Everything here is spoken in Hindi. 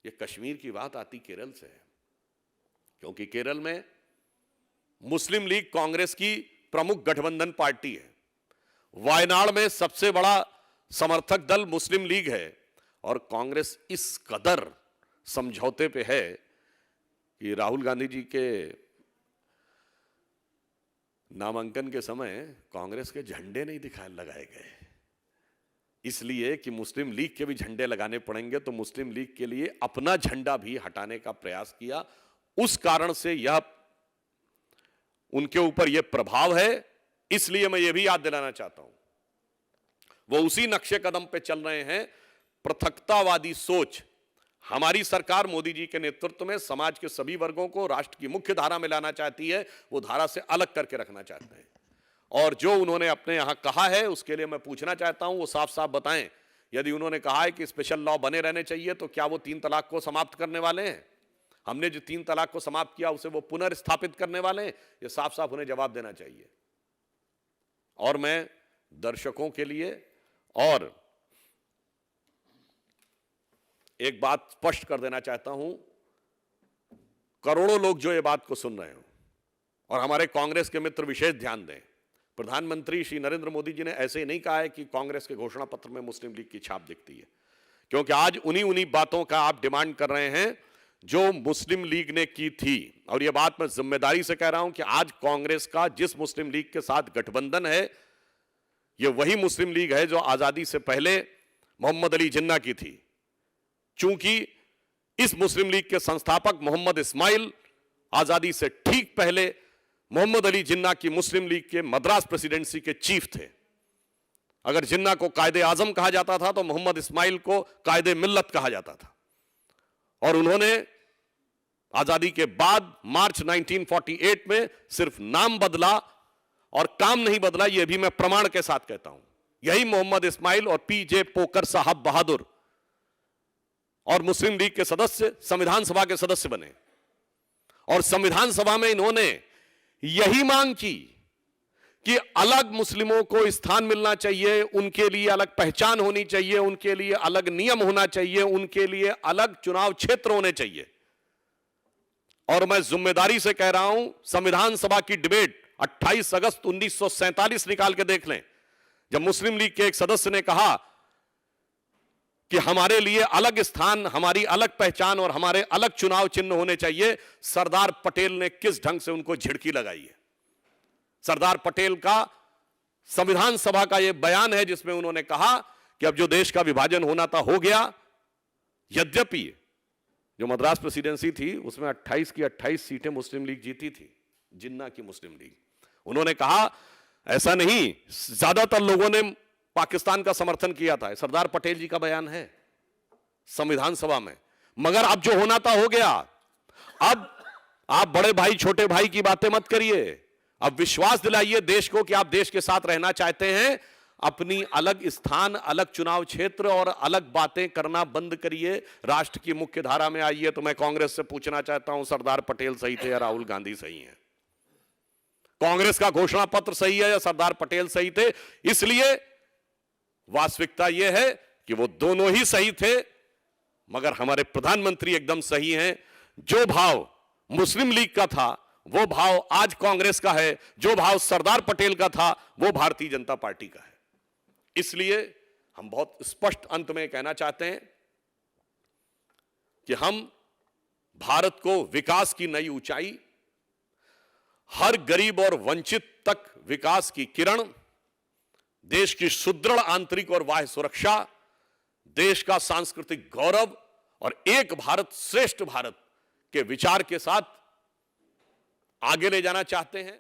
ये कश्मीर की बात आती केरल से है, क्योंकि केरल में मुस्लिम लीग कांग्रेस की प्रमुख गठबंधन पार्टी है। वायनाड में सबसे बड़ा समर्थक दल मुस्लिम लीग है और कांग्रेस इस कदर समझौते पे है कि राहुल गांधी जी के नामांकन के समय कांग्रेस के झंडे नहीं लगाए गए, इसलिए कि मुस्लिम लीग के भी झंडे लगाने पड़ेंगे, तो मुस्लिम लीग के लिए अपना झंडा भी हटाने का प्रयास किया। उस कारण से यह उनके ऊपर यह प्रभाव है। इसलिए मैं यह भी याद दिलाना चाहता हूं, वो उसी नक्शे कदम पे चल रहे हैं। पृथकतावादी सोच, हमारी सरकार मोदी जी के नेतृत्व में समाज के सभी वर्गों को राष्ट्र की मुख्य धारा में लाना चाहती है, वो धारा से अलग करके रखना चाहते हैं। और जो उन्होंने अपने यहां कहा है उसके लिए मैं पूछना चाहता हूं, वो साफ साफ बताएं। यदि उन्होंने कहा है कि स्पेशल लॉ बने रहने चाहिए, तो क्या वो 3 तलाक को समाप्त करने वाले हैं? हमने जो 3 तलाक को समाप्त किया उसे वो पुनर्स्थापित करने वाले हैं? ये साफ साफ उन्हें जवाब देना चाहिए। और मैं दर्शकों के लिए और एक बात स्पष्ट कर देना चाहता हूं, करोड़ों लोग जो ये बात को सुन रहे हो और हमारे कांग्रेस के मित्र विशेष ध्यान दें, प्रधानमंत्री श्री नरेंद्र मोदी जी ने ऐसे ही नहीं कहा है कि कांग्रेस के घोषणा पत्र में मुस्लिम लीग की छाप दिखती है, क्योंकि आज उन्हीं बातों का आप डिमांड कर रहे हैं जो मुस्लिम लीग ने की थी। और यह बात मैं जिम्मेदारी से कह रहा हूं कि आज कांग्रेस का जिस मुस्लिम लीग के साथ गठबंधन है, यह वही मुस्लिम लीग है जो आजादी से पहले मोहम्मद अली जिन्ना की थी। चूंकि इस मुस्लिम लीग के संस्थापक मोहम्मद इस्माइल आजादी से ठीक पहले मोहम्मद अली जिन्ना की मुस्लिम लीग के मद्रास प्रेसिडेंसी के चीफ थे। अगर जिन्ना को कायदे आजम कहा जाता था तो मोहम्मद इस्माइल को कायदे मिल्लत कहा जाता था। और उन्होंने आजादी के बाद मार्च 1948 में सिर्फ नाम बदला और काम नहीं बदला, यह भी मैं प्रमाण के साथ कहता हूं। यही मोहम्मद इस्माइल और पीजे पोकर साहब बहादुर और मुस्लिम लीग के सदस्य संविधान सभा के सदस्य बने। और संविधान सभा में इन्होंने यही मांग की कि अलग मुस्लिमों को स्थान मिलना चाहिए, उनके लिए अलग पहचान होनी चाहिए, उनके लिए अलग नियम होना चाहिए, उनके लिए अलग चुनाव क्षेत्र होने चाहिए। और मैं जिम्मेदारी से कह रहा हूं, संविधान सभा की डिबेट 28 अगस्त 1947 निकाल के देख लें, जब मुस्लिम लीग के एक सदस्य ने कहा कि हमारे लिए अलग स्थान, हमारी अलग पहचान और हमारे अलग चुनाव चिन्ह होने चाहिए, सरदार पटेल ने किस ढंग से उनको झिड़की लगाई है। सरदार पटेल का संविधान सभा का यह बयान है जिसमें उन्होंने कहा कि अब जो देश का विभाजन होना था हो गया। यद्यपि जो मद्रास प्रेसिडेंसी थी उसमें 28 की 28 सीटें मुस्लिम लीग जीती थी, जिन्ना की मुस्लिम लीग। उन्होंने कहा ऐसा नहीं, ज्यादातर लोगों ने पाकिस्तान का समर्थन किया था। सरदार पटेल जी का बयान है संविधान सभा में। मगर अब जो होना था हो गया। अब आप बड़े भाई छोटे भाई की बातें मत करिए, अब विश्वास दिलाइए देश को कि आप देश के साथ रहना चाहते हैं। अपनी अलग स्थान, अलग चुनाव क्षेत्र और अलग बातें करना बंद करिए, राष्ट्र की मुख्य धारा में आइए। तो मैं कांग्रेस से पूछना चाहता हूं, सरदार पटेल सही थे या राहुल गांधी सही है? कांग्रेस का घोषणा पत्र सही है या सरदार पटेल सही थे? इसलिए वास्तविकता यह है कि वो दोनों ही सही थे, मगर हमारे प्रधानमंत्री एकदम सही हैं। जो भाव मुस्लिम लीग का था वो भाव आज कांग्रेस का है, जो भाव सरदार पटेल का था वो भारतीय जनता पार्टी का है। इसलिए हम बहुत स्पष्ट अंत में कहना चाहते हैं कि हम भारत को विकास की नई ऊंचाई, हर गरीब और वंचित तक विकास की किरण, देश की सुदृढ़ आंतरिक और बाह्य सुरक्षा, देश का सांस्कृतिक गौरव और एक भारत श्रेष्ठ भारत के विचार के साथ आगे ले जाना चाहते हैं।